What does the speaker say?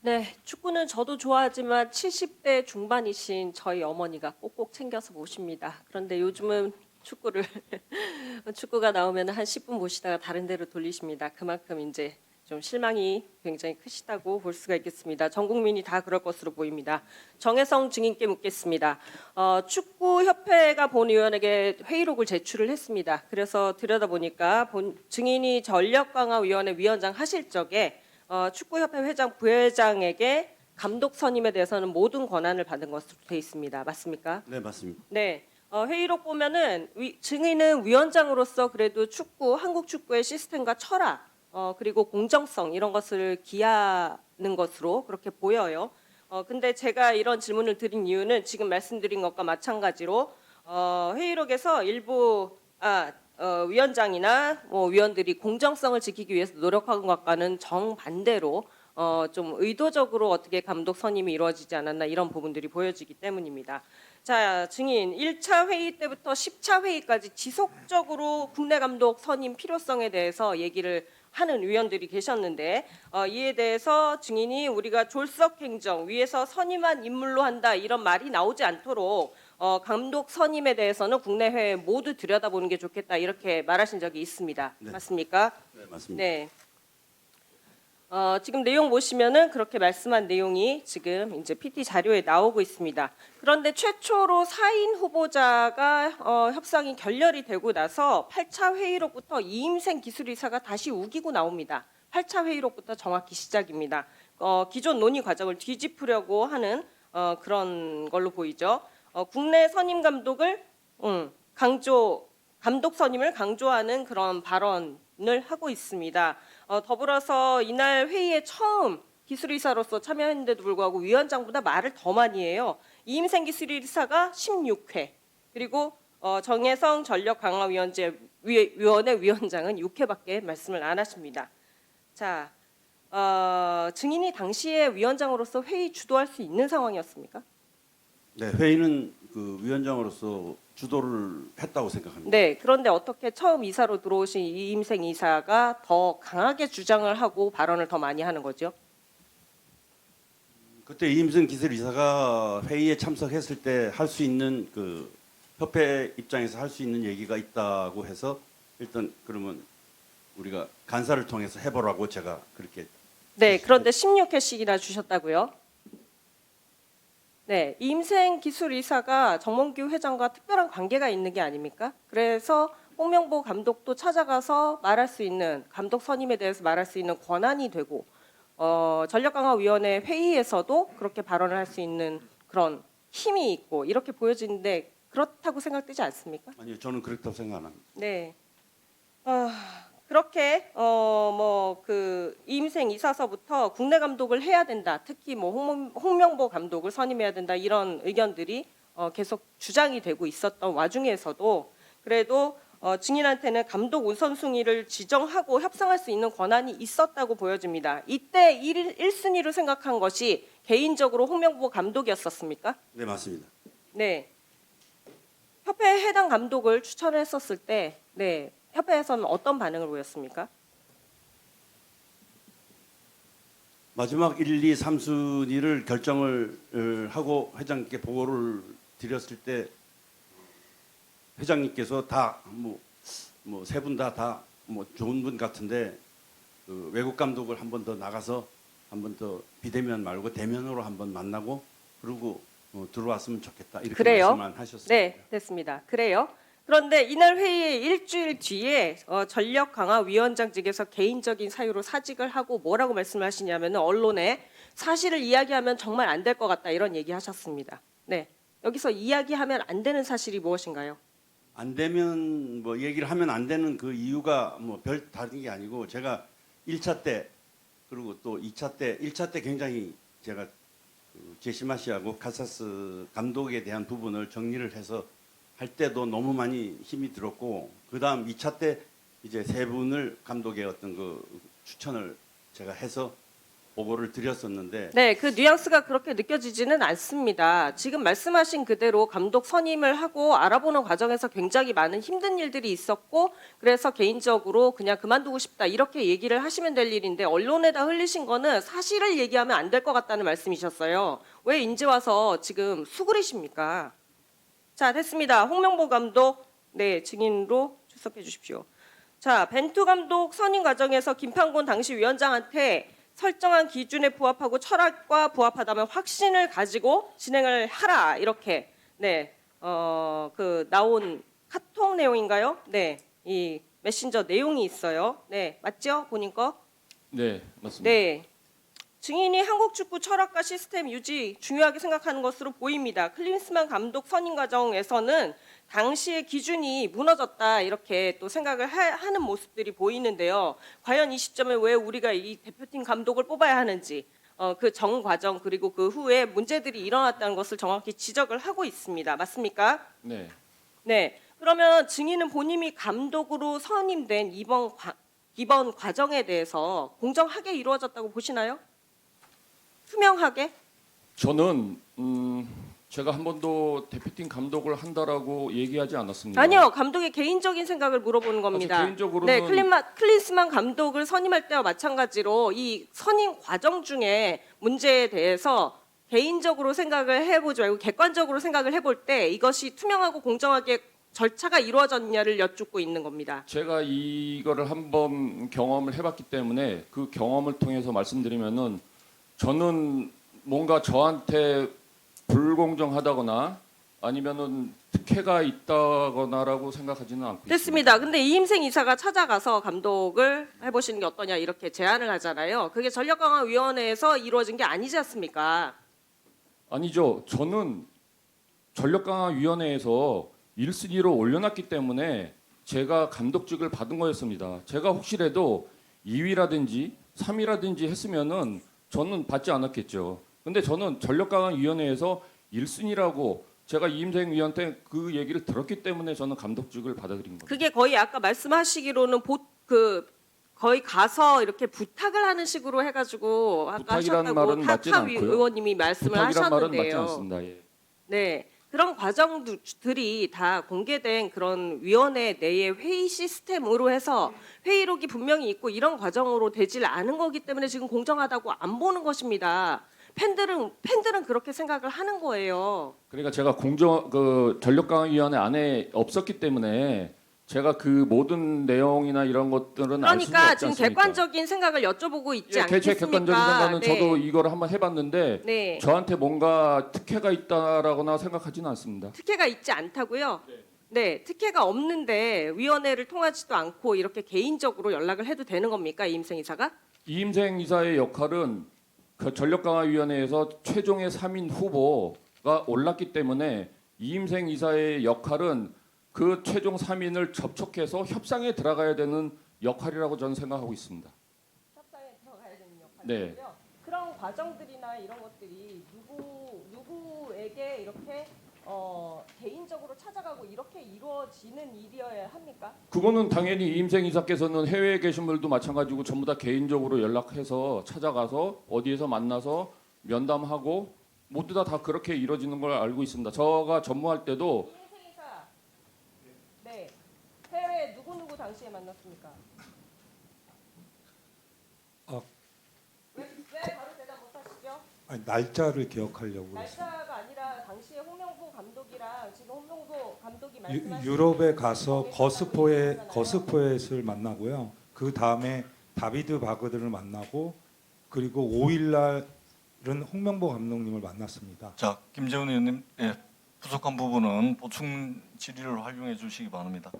네, 축구는 저도 좋아하지만 70대 중반이신 저희 어머니가 꼭꼭 챙겨서 보십니다. 그런데 요즘은 축구를 축구가 나오면 한 10분 보시다가 다른 데로 돌리십니다. 그만큼 이제 좀 실망이 굉장히 크시다고 볼 수가 있겠습니다. 전 국민이 다 그럴 것으로 보입니다. 정혜성 증인께 묻겠습니다. 축구협회가 본위원에게 회의록을 제출을 했습니다. 그래서 들여다보니까 증인이 전력강화위원회 위원장 하실 적에 축구협회 회장, 부회장에게 감독 선임에 대해서는 모든 권한을 받은 것으로 되어 있습니다. 맞습니까? 네, 맞습니다. 네. 회의록 보면은 증인은 위원장으로서 그래도 축구, 한국 축구의 시스템과 철학, 그리고 공정성 이런 것을 기하는 것으로 그렇게 보여요. 근데 제가 이런 질문을 드린 이유는 지금 말씀드린 것과 마찬가지로 회의록에서 일부 위원장이나 뭐 위원들이 공정성을 지키기 위해서 노력한 것과는 정반대로 좀 의도적으로 어떻게 감독 선임이 이루어지지 않았나 이런 부분들이 보여지기 때문입니다. 자, 증인 1차 회의 때부터 10차 회의까지 지속적으로 국내 감독 선임 필요성에 대해서 얘기를 하는 위원들이 계셨는데 이에 대해서 증인이 우리가 졸속 행정 위에서 선임한 인물로 한다 이런 말이 나오지 않도록 감독 선임에 대해서는 국내 해외 모두 들여다보는 게 좋겠다 이렇게 말하신 적이 있습니다. 네. 맞습니까? 네, 맞습니다. 네. 지금 내용 보시면은 그렇게 말씀한 내용이 지금 이제 PT 자료에 나오고 있습니다. 그런데 최초로 4인 후보자가 협상이 결렬이 되고 나서 8차 회의록부터 이임생 기술이사가 다시 우기고 나옵니다. 8차 회의록부터 정확히 시작입니다. 기존 논의 과정을 뒤집으려고 하는 그런 걸로 보이죠. 국내 선임 감독을 감독 선임을 강조하는 그런 발언을 하고 있습니다. 더불어서 이날 회의에 처음 기술이사로서 참여했는데도 불구하고 위원장보다 말을 더 많이 해요. 이임생 기술이사가 16회 그리고 정혜성 전력강화위원회 위원장은 6회밖에 말씀을 안 하십니다. 자, 증인이 당시에 위원장으로서 회의 주도할 수 있는 상황이었습니까? 네, 회의는 그 위원장으로서 주도를 했다고 생각합니다. 네, 그런데 어떻게 처음 이사로 들어오신 이임생 이사가 더 강하게 주장을 하고 발언을 더 많이 하는 거죠? 그때 이임승 기술이사가 회의에 참석했을 때 할 수 있는 그 협회 입장에서 할 수 있는 얘기가 있다고 해서 일단 그러면 우리가 간사를 통해서 해보라고 제가 그렇게. 네, 그런데 16회씩이나 주셨다고요? 네, 이임생 기술이사가 정몽규 회장과 특별한 관계가 있는 게 아닙니까? 그래서 홍명보 감독도 찾아가서 말할 수 있는 감독 선임에 대해서 말할 수 있는 권한이 되고 전력강화위원회 회의에서도 그렇게 발언을 할 수 있는 그런 힘이 있고 이렇게 보여지는데 그렇다고 생각되지 않습니까? 아니요, 저는 그렇다고 생각 안 합니다. 네. 그렇게 뭐 그 이임생 이사서부터 국내 감독을 해야 된다. 특히 뭐 홍명보 감독을 선임해야 된다. 이런 의견들이 계속 주장이 되고 있었던 와중에서도 그래도 증인한테는 감독 우선순위를 지정하고 협상할 수 있는 권한이 있었다고 보여집니다. 이때 1순위로 생각한 것이 개인적으로 홍명보 감독이었었습니까? 네, 맞습니다. 네. 협회에 해당 감독을 추천했었을 때, 네, 협회에서는 어떤 반응을 보였습니까? 마지막 1, 2, 3순위를 결정을 하고 회장님께 보고를 드렸을 때 회장님께서 다 뭐 세 분 다 뭐 좋은 분 같은데 그 외국 감독을 한 번 더 나가서 한 번 더 비대면 말고 대면으로 한번 만나고 그리고 들어왔으면 좋겠다 이렇게 그래요? 말씀만 하셨습니다. 네, 됐습니다. 그래요. 그런데 이날 회의의 일주일 뒤에 전력강화위원장직에서 개인적인 사유로 사직을 하고 뭐라고 말씀을 하시냐면 언론에 사실을 이야기하면 정말 안 될 것 같다 이런 얘기하셨습니다. 네, 여기서 이야기하면 안 되는 사실이 무엇인가요? 안 되면 뭐 얘기를 하면 안 되는 그 이유가 뭐 별 다른 게 아니고 제가 1차 때 그리고 또 2차 때 1차 때 굉장히 제가 그 제시마 씨하고 카사스 감독에 대한 부분을 정리를 해서 할 때도 너무 많이 힘이 들었고 그다음 2차 때 이제 세 분을 감독의 어떤 그 추천을 제가 해서 보고를 드렸었는데 네, 그 뉘앙스가 그렇게 느껴지지는 않습니다. 지금 말씀하신 그대로 감독 선임을 하고 알아보는 과정에서 굉장히 많은 힘든 일들이 있었고 그래서 개인적으로 그냥 그만두고 싶다 이렇게 얘기를 하시면 될 일인데 언론에다 흘리신 거는 사실을 얘기하면 안 될 것 같다는 말씀이셨어요. 왜 이제 와서 지금 수그리십니까? 자, 됐습니다. 홍명보 감독 네, 증인으로 출석해 주십시오. 자, 벤투 감독 선임 과정에서 김판곤 당시 위원장한테 설정한 기준에 부합하고 철학과 부합하다면 확신을 가지고 진행을 하라 이렇게 그 나온 카톡 내용인가요? 네, 이 메신저 내용이 있어요. 네, 맞죠? 본인 거? 네, 맞습니다. 네. 증인이 한국 축구 철학과 시스템 유지 중요하게 생각하는 것으로 보입니다. 클린스만 감독 선임 과정에서는 당시의 기준이 무너졌다 이렇게 또 생각을 하는 모습들이 보이는데요. 과연 이 시점에 왜 우리가 이 대표팀 감독을 뽑아야 하는지 그 정 과정 그리고 그 후에 문제들이 일어났다는 것을 정확히 지적을 하고 있습니다. 맞습니까? 네, 네. 그러면 증인은 본인이 감독으로 선임된 이번 과정에 대해서 공정하게 이루어졌다고 보시나요? 투명하게? 저는 제가 한 번도 대표팀 감독을 한다라고 얘기하지 않았습니다. 아니요, 감독의 개인적인 생각을 물어보는 겁니다. 개인적으로는 네, 클린스만 감독을 선임할 때와 마찬가지로 이 선임 과정 중에 문제에 대해서 개인적으로 생각을 해보지 말고 객관적으로 생각을 해볼 때 이것이 투명하고 공정하게 절차가 이루어졌냐를 여쭙고 있는 겁니다. 제가 이거를 한번 경험을 해봤기 때문에 그 경험을 통해서 말씀드리면은 저는 뭔가 저한테 불공정하다거나 아니면은 특혜가 있다거나라고 생각하지는 않고 됐습니다. 근데 이임생 이사가 찾아가서 감독을 해보시는 게 어떠냐 이렇게 제안을 하잖아요. 그게 전력강화위원회에서 이루어진 게 아니지 않습니까? 아니죠. 저는 전력강화위원회에서 1순위로 올려놨기 때문에 제가 감독직을 받은 거였습니다. 제가 혹시라도 2위라든지 3위라든지 했으면은 저는 받지 않았겠죠. 근데 저는 전력강화위원회에서 1순위라고 제가 이임생 위원한테 그 얘기를 들었기 때문에 저는 감독직을 받아들인 겁니다. 그게 거의 아까 말씀하시기로는 거의 가서 이렇게 부탁을 하는 식으로 해가지고 아까 부탁이라는 하셨다고 말은 맞진 타카 않고요. 의원님이 말씀을 부탁이란 말은 맞지 하셨는데요. 않습니다. 예. 네, 그런 과정들이 다 공개된 그런 위원회 내의 회의 시스템으로 해서 회의록이 분명히 있고 이런 과정으로 되질 않은 거기 때문에 지금 공정하다고 안 보는 것입니다. 팬들은 그렇게 생각을 하는 거예요. 그러니까 제가 전력강화위원회 안에 없었기 때문에 제가 그 모든 내용이나 이런 것들은 알 수가 그러니까 없지 지금 않습니까? 객관적인 생각을 여쭤보고 있지 예, 않겠습니까? 객관적인 생각은 네. 저도 이거를 한번 해봤는데 네. 저한테 뭔가 특혜가 있다라거나 생각하지는 않습니다. 특혜가 있지 않다고요? 네, 특혜가 없는데 위원회를 통하지도 않고 이렇게 개인적으로 연락을 해도 되는 겁니까, 이임생 이사가? 이임생 이사의 역할은 그 전력강화위원회에서 최종의 3인 후보가 올랐기 때문에 이임생 이사의 역할은 그 최종 3인을 접촉해서 협상에 들어가야 되는 역할이라고 저는 생각하고 있습니다. 협상에 들어가야 되는 역할이고요. 네. 그런 과정들이나 이런 것들이 누구에게 이렇게 개인적으로 찾아가고 이렇게 이루어지는 일이어야 합니까? 그거는 당연히 이임생 이사께서는 해외에 계신 분들도 마찬가지고 전부 다 개인적으로 연락해서 찾아가서 어디에서 만나서 면담하고 모두 다 그렇게 이루어지는 걸 알고 있습니다. 제가 전무할 때도 이임생 이사, 네, 해외 누구 당시에 만났습니까? 왜 바로 대답 못하시죠? 아니, 날짜를 기억하려고 그랬어요. 날짜가 아니라 당시에 홍명보 감독이랑 지금 홍명보 감독이 말씀하신 유럽에 가서 거스포엣을 만나고요. 그 다음에 다비드 바그드를 만나고 그리고 5일 날은 홍명보 감독님을 만났습니다. 자, 김재훈 의원님, 예, 부족한 부분은 보충 질의를 활용해 주시기 바랍니다.